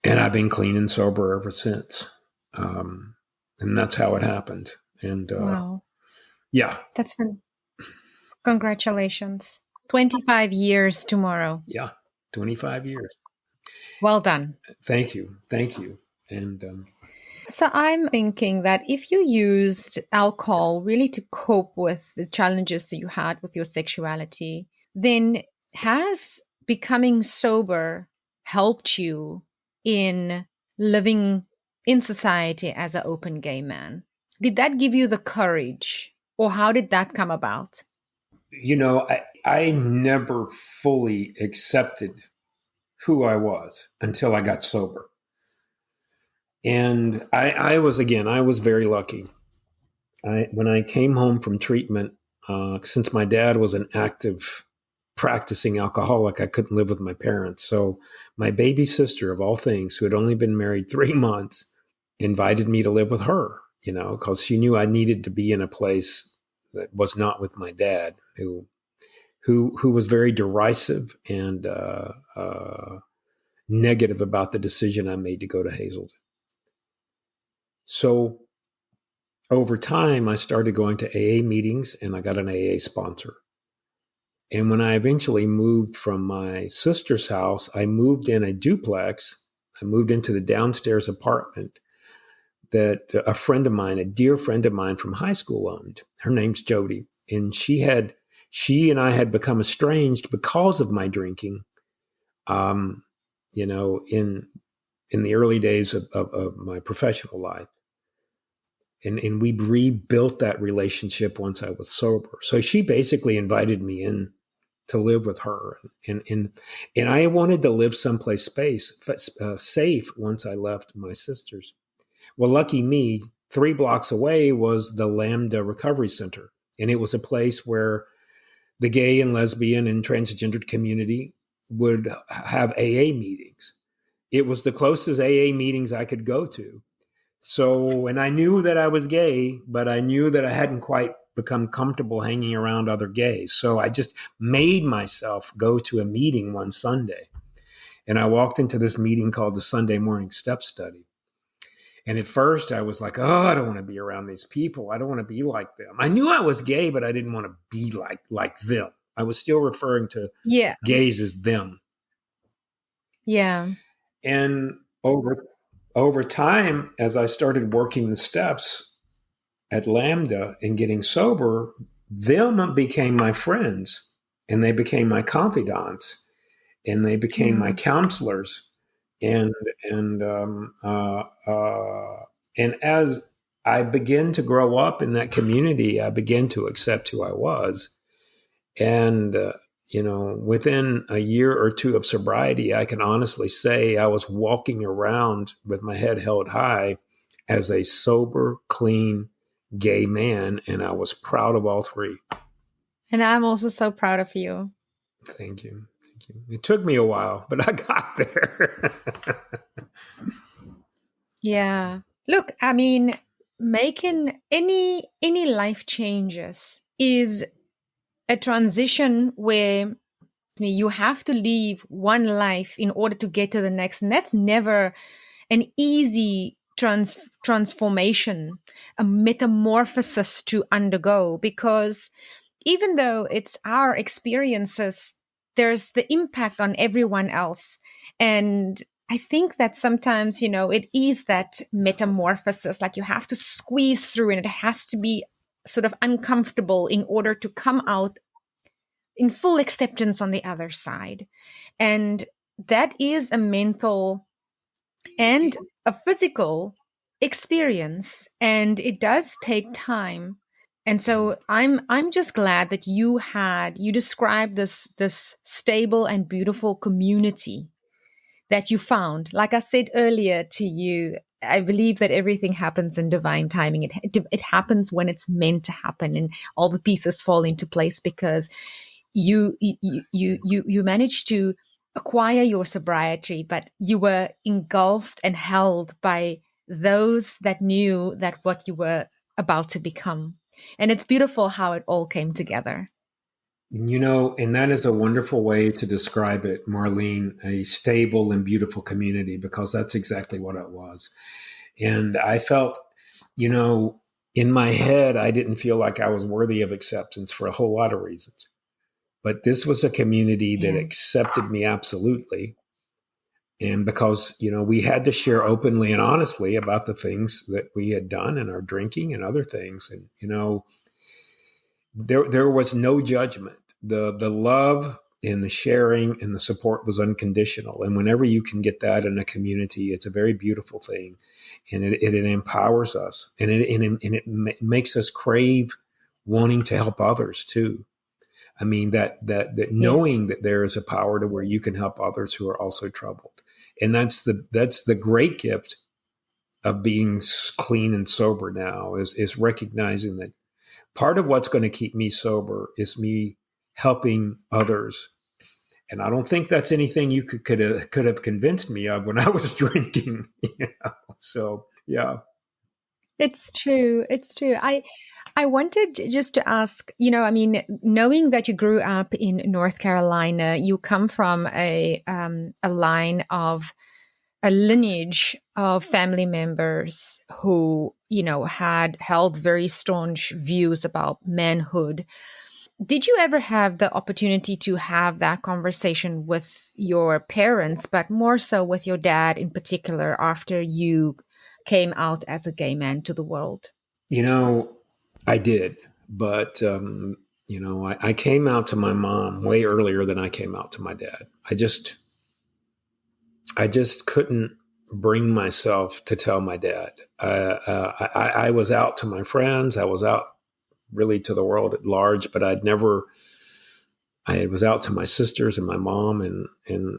I've been clean and sober ever since. And that's how it happened. And wow. Yeah. That's fun. Congratulations. 25 years tomorrow. Yeah, 25 years. Well done. Thank you. And so I'm thinking that if you used alcohol really to cope with the challenges that you had with your sexuality, then has becoming sober helped you in living in society as an open gay man? Did that give you the courage, or how did that come about? I never fully accepted who I was until I got sober. And I was very lucky. When I came home from treatment, since my dad was an active practicing alcoholic, I couldn't live with my parents. So my baby sister, of all things, who had only been married 3 months, invited me to live with her, because she knew I needed to be in a place that was not with my dad, who who was very derisive and negative about the decision I made to go to Hazelden. So over time, I started going to AA meetings, and I got an AA sponsor. And when I eventually moved from my sister's house, I moved in a duplex. I moved into the downstairs apartment that a friend of mine, a dear friend of mine from high school, owned. Her name's Jody. And she and I had become estranged because of my drinking, in the early days of my professional life. And we rebuilt that relationship once I was sober. So she basically invited me in to live with her. And I wanted to live someplace safe once I left my sister's. Well, lucky me, 3 blocks away was the Lambda Recovery Center. And it was a place where the gay and lesbian and transgendered community would have AA meetings. It was the closest AA meetings I could go to. So, and I knew that I was gay, but I knew that I hadn't quite become comfortable hanging around other gays. So I just made myself go to a meeting one Sunday. And I walked into this meeting called the Sunday Morning Step Study. And at first I was like, oh, I don't want to be around these people. I don't want to be like them. I knew I was gay, but I didn't want to be like them. I was still referring to gays as them. Yeah. And over time, as I started working the steps at Lambda and getting sober, them became my friends, and they became my confidants, and they became my counselors. And as I began to grow up in that community, I began to accept who I was. And within a year or two of sobriety, I can honestly say I was walking around with my head held high as a sober, clean, gay man, and I was proud of all 3. And I'm also so proud of you. Thank you. It took me a while, but I got there. Yeah. Look, I mean, making any life changes is a transition where you have to leave one life in order to get to the next. And that's never an easy transformation, a metamorphosis to undergo, because even though it's our experiences, there's the impact on everyone else. And I think that sometimes, it is that metamorphosis, like you have to squeeze through and it has to be sort of uncomfortable in order to come out in full acceptance on the other side. And that is a mental and a physical experience, and it does take time. And so I'm just glad that you described this stable and beautiful community that you found. Like I said earlier to you, I believe that everything happens in divine timing. It happens when it's meant to happen, and all the pieces fall into place because you managed to acquire your sobriety, but you were engulfed and held by those that knew that what you were about to become. And it's beautiful how it all came together. And that is a wonderful way to describe it, Marlene, a stable and beautiful community, because that's exactly what it was. And I felt, in my head, I didn't feel like I was worthy of acceptance for a whole lot of reasons. But this was a community that accepted me absolutely. And because, we had to share openly and honestly about the things that we had done and our drinking and other things. And, there was no judgment. The love and the sharing and the support was unconditional. And whenever you can get that in a community, it's a very beautiful thing. And it empowers us. And it makes us crave wanting to help others too. I mean, that knowing that there is a power to where you can help others who are also troubled. And that's the great gift of being clean and sober now is recognizing that part of what's going to keep me sober is me helping others. And I don't think that's anything you could have convinced me of when I was drinking. So, yeah. It's true. It's true. I wanted just to ask, I mean, knowing that you grew up in North Carolina, you come from a line of a lineage of family members who, had held very staunch views about manhood. Did you ever have the opportunity to have that conversation with your parents, but more so with your dad in particular after you came out as a gay man to the world? You know, I did, but I came out to my mom way earlier than I came out to my dad. I just couldn't bring myself to tell my dad. I was out to my friends. I was out really to the world at large, but I was out to my sisters and my mom, and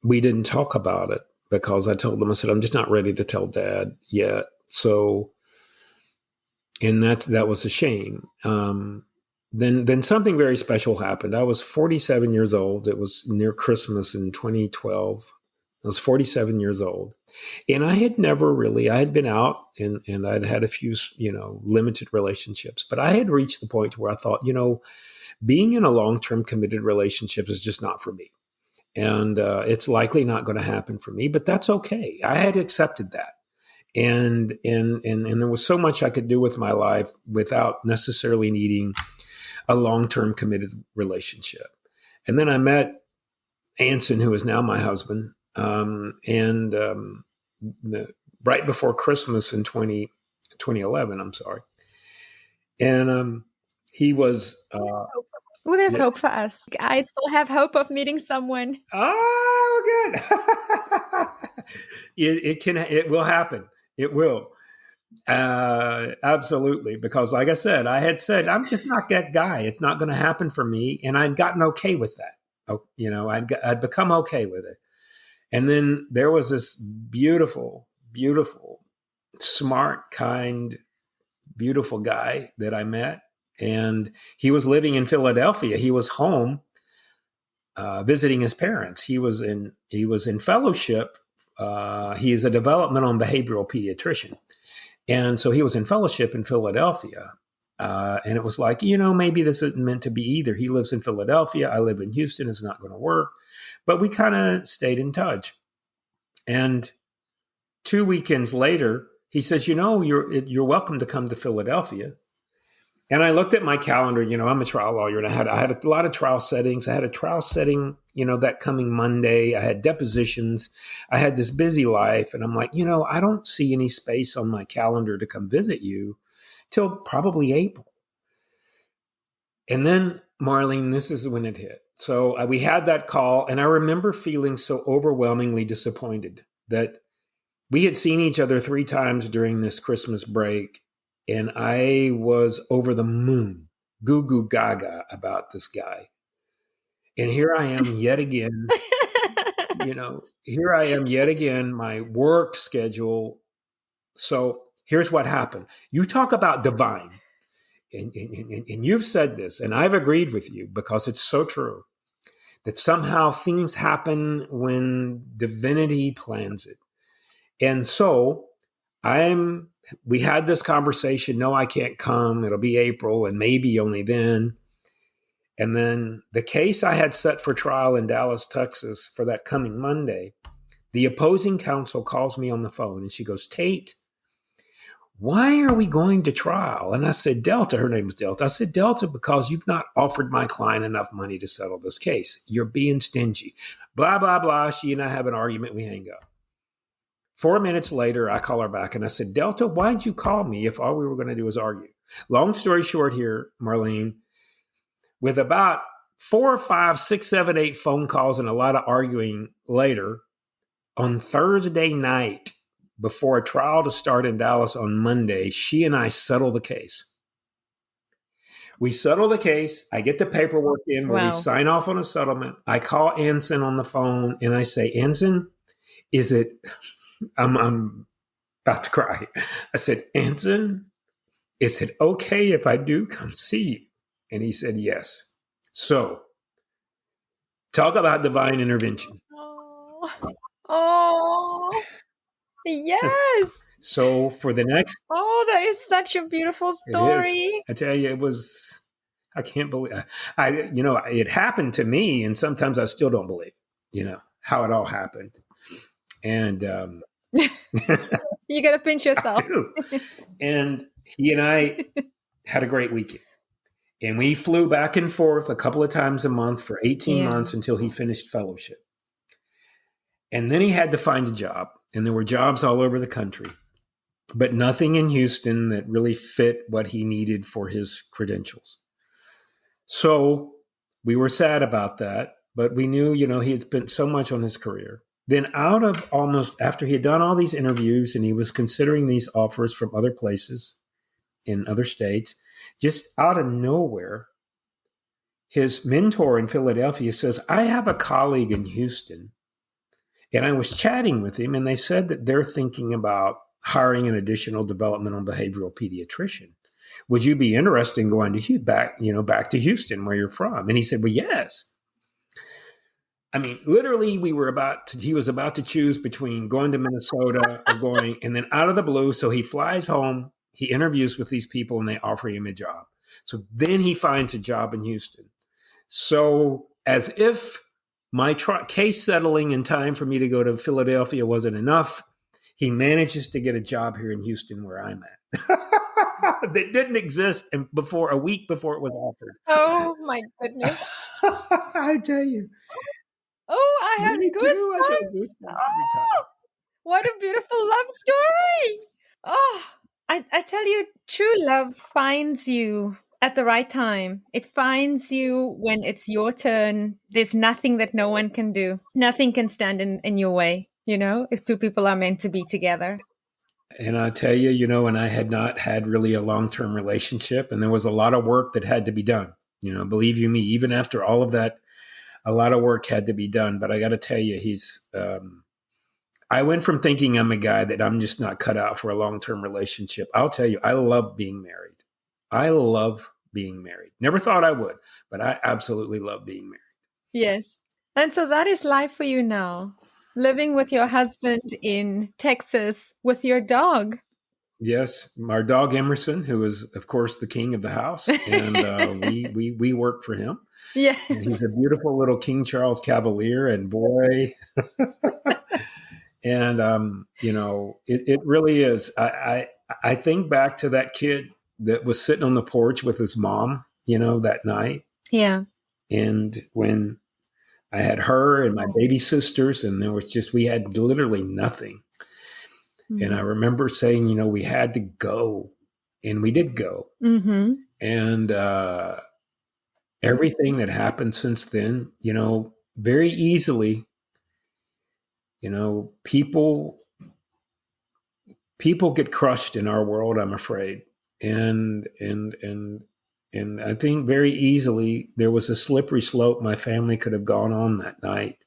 we didn't talk about it because I told them, I said, I'm just not ready to tell dad yet. So, and that was a shame. Then something very special happened. I was 47 years old. It was near Christmas in 2012. I was 47 years old. And I had been out and I'd had a few, limited relationships, but I had reached the point where I thought, being in a long-term committed relationship is just not for me. And it's likely not going to happen for me, but that's okay. I had accepted that. And there was so much I could do with my life without necessarily needing a long-term committed relationship. And then I met Anson, who is now my husband, right before Christmas in 2011, I'm sorry. And he was... Oh, there's hope for us. I still have hope of meeting someone. Oh, good. It will happen. It will. Absolutely. Because like I said, I'm just not that guy. It's not going to happen for me. And I'd gotten okay with that. I'd become okay with it. And then there was this beautiful, beautiful, smart, kind, beautiful guy that I met. And he was living in Philadelphia. He was home visiting his parents. He was in fellowship. He is a developmental and behavioral pediatrician. And so he was in fellowship in Philadelphia. And it was like, maybe this isn't meant to be either. He lives in Philadelphia. I live in Houston. It's not going to work. But we kind of stayed in touch. And 2 weekends later, he says, you're welcome to come to Philadelphia. And I looked at my calendar. I'm a trial lawyer, and I had a lot of trial settings. I had a trial setting, that coming Monday. I had depositions. I had this busy life. And I'm like, I don't see any space on my calendar to come visit you till probably April. And then, Marlene, this is when it hit. So we had that call, and I remember feeling so overwhelmingly disappointed that we had seen each other 3 times during this Christmas break. And I was over the moon, goo goo gaga about this guy. And here I am yet again, my work schedule. So here's what happened. You talk about divine, and you've said this, and I've agreed with you because it's so true, that somehow things happen when divinity plans it. And so we had this conversation. No, I can't come. It'll be April and maybe only then. And then the case I had set for trial in Dallas, Texas for that coming Monday, the opposing counsel calls me on the phone and she goes, Tate, why are we going to trial? And I said, Delta, her name is Delta. I said, Delta, because you've not offered my client enough money to settle this case. You're being stingy. Blah, blah, blah. She and I have an argument. We hang up. 4 minutes later, I call her back and I said, Delta, why'd you call me if all we were going to do was argue? Long story short here, Marlene, with about 4, 5, 6, 7, 8 phone calls and a lot of arguing later, on Thursday night, before a trial to start in Dallas on Monday, she and I settle the case. We settle the case. I get the paperwork in where we sign off on a settlement. I call Anson on the phone and I say, Anson, is it... I'm about to cry. I said, Anson, is it okay if I do come see you? And he said, yes. So talk about divine intervention. Oh, yes. So for the next, Oh, that is such a beautiful it is. story. I tell you, it was. I can't believe. It happened to me, and sometimes I still don't believe. How it all happened, and You got to pinch I yourself. do. And he and I had a great weekend. And we flew back and forth a couple of times a month for 18 months until he finished fellowship. And then he had to find a job. And there were jobs all over the country, but nothing in Houston that really fit what he needed for his credentials. So we were sad about that, but we knew, he had spent so much on his career. Then after he had done all these interviews and he was considering these offers from other places in other states, just out of nowhere, his mentor in Philadelphia says, I have a colleague in Houston. And I was chatting with him, and they said that they're thinking about hiring an additional developmental behavioral pediatrician. Would you be interested in going to back to Houston, where you're from? And he said, well, yes. I mean, literally, he was about to choose between going to Minnesota or and then out of the blue. So he flies home, he interviews with these people, and they offer him a job. So then he finds a job in Houston. So as if my case settling in time for me to go to Philadelphia wasn't enough, he manages to get a job here in Houston where I'm at. That didn't exist a week before it was offered. Oh my goodness. I tell you. Oh, I have goosebumps. Oh, what a beautiful love story. Oh, I tell you, true love finds you at the right time. It finds you when it's your turn. There's nothing that no one can do. Nothing can stand in your way, if two people are meant to be together. And I tell you, and I had not had really a long-term relationship, and there was a lot of work that had to be done. Believe you me, even after all of that, a lot of work had to be done. But I got to tell you, I went from thinking I'm a guy that I'm just not cut out for a long-term relationship. I'll tell you, I love being married. I love being married. Never thought I would, but I absolutely love being married. Yes. And so that is life for you now, living with your husband in Texas with your dog. Yes, our dog Emerson, who is, of course, the king of the house, and we work for him. Yes, and he's a beautiful little King Charles Cavalier, and boy, and it really is. I think back to that kid that was sitting on the porch with his mom, that night. Yeah, and when I had her and my baby sisters, and we had literally nothing. Mm-hmm. And I remember saying, we had to go, and we did go. Mm-hmm. And everything that happened since then, very easily, people get crushed in our world, I'm afraid. And I think very easily there was a slippery slope my family could have gone on that night.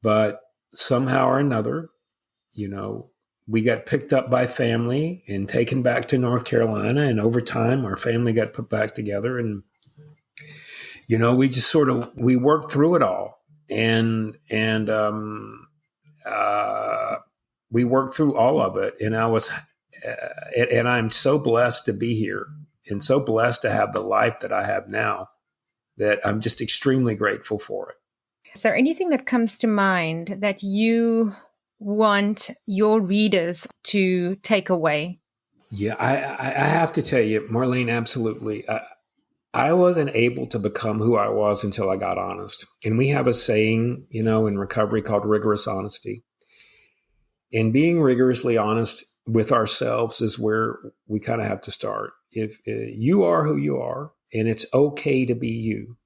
But somehow or another, we got picked up by family and taken back to North Carolina. And over time, our family got put back together. And, we just we worked through it all. And we worked through all of it. And and I'm so blessed to be here and so blessed to have the life that I have now, that I'm just extremely grateful for it. Is there anything that comes to mind that you want your readers to take away? Yeah, I have to tell you, Marlene, absolutely. I wasn't able to become who I was until I got honest. And we have a saying, in recovery called rigorous honesty. And being rigorously honest with ourselves is where we kind of have to start. If you are who you are, and it's okay to be you.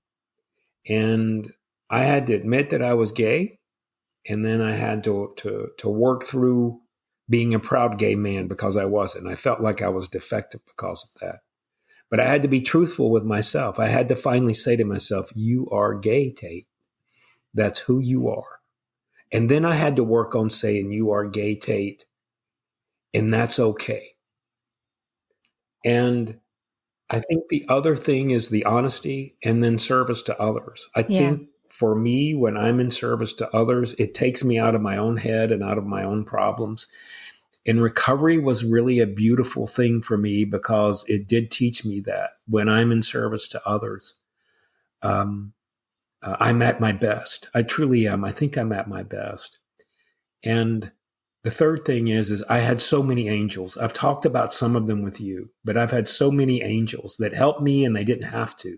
And I had to admit that I was gay, and then I had to work through being a proud gay man because I wasn't. I felt like I was defective because of that. But I had to be truthful with myself. I had to finally say to myself, you are gay, Tate. That's who you are. And then I had to work on saying, you are gay, Tate, and that's okay. And I think the other thing is the honesty and then service to others. I think for me, when I'm in service to others, it takes me out of my own head and out of my own problems. And recovery was really a beautiful thing for me because it did teach me that when I'm in service to others, I'm at my best. I truly am. I think I'm at my best. And the third thing is I had so many angels. I've talked about some of them with you, but I've had so many angels that helped me and they didn't have to.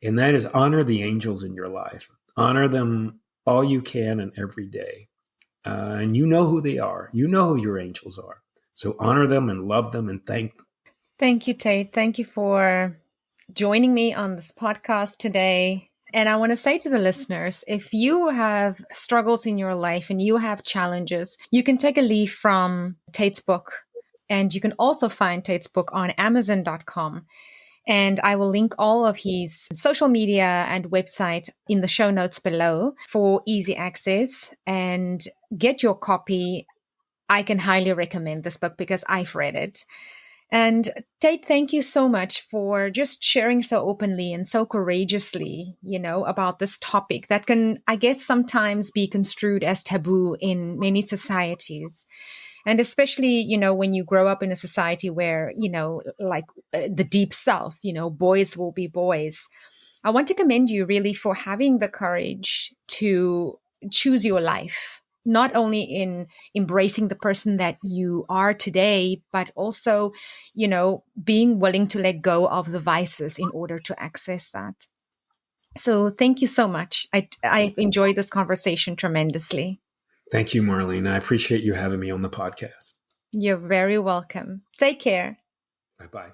And that is honor the angels in your life. Honor them all you can and every day. And you know who they are. You know who your angels are. So honor them and love them and thank them. Thank you, Tate. Thank you for joining me on this podcast today. And I want to say to the listeners, if you have struggles in your life and you have challenges, you can take a leaf from Tate's book. And you can also find Tate's book on Amazon.com. And I will link all of his social media and website in the show notes below for easy access. And get your copy. I can highly recommend this book because I've read it. And Tate, thank you so much for just sharing so openly and so courageously, about this topic that can, I guess, sometimes be construed as taboo in many societies. And especially, when you grow up in a society where, like the deep South, boys will be boys. I want to commend you really for having the courage to choose your life. Not only in embracing the person that you are today, but also, being willing to let go of the vices in order to access that. So thank you so much. I've enjoyed this conversation tremendously. Thank you, Marlene. I appreciate you having me on the podcast. You're very welcome. Take care. Bye-bye.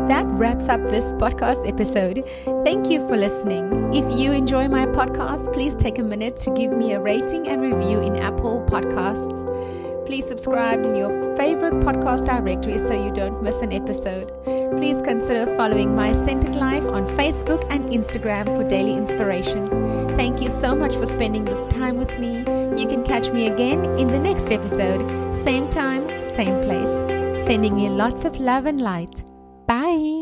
That wraps up this podcast episode. Thank you for listening. If you enjoy my podcast, please take a minute to give me a rating and review in Apple Podcasts. Please subscribe in your favorite podcast directory so you don't miss an episode. Please consider following My Centered Life on Facebook and Instagram for daily inspiration. Thank you so much for spending this time with me. You can catch me again in the next episode. Same time, same place. Sending you lots of love and light. Bye.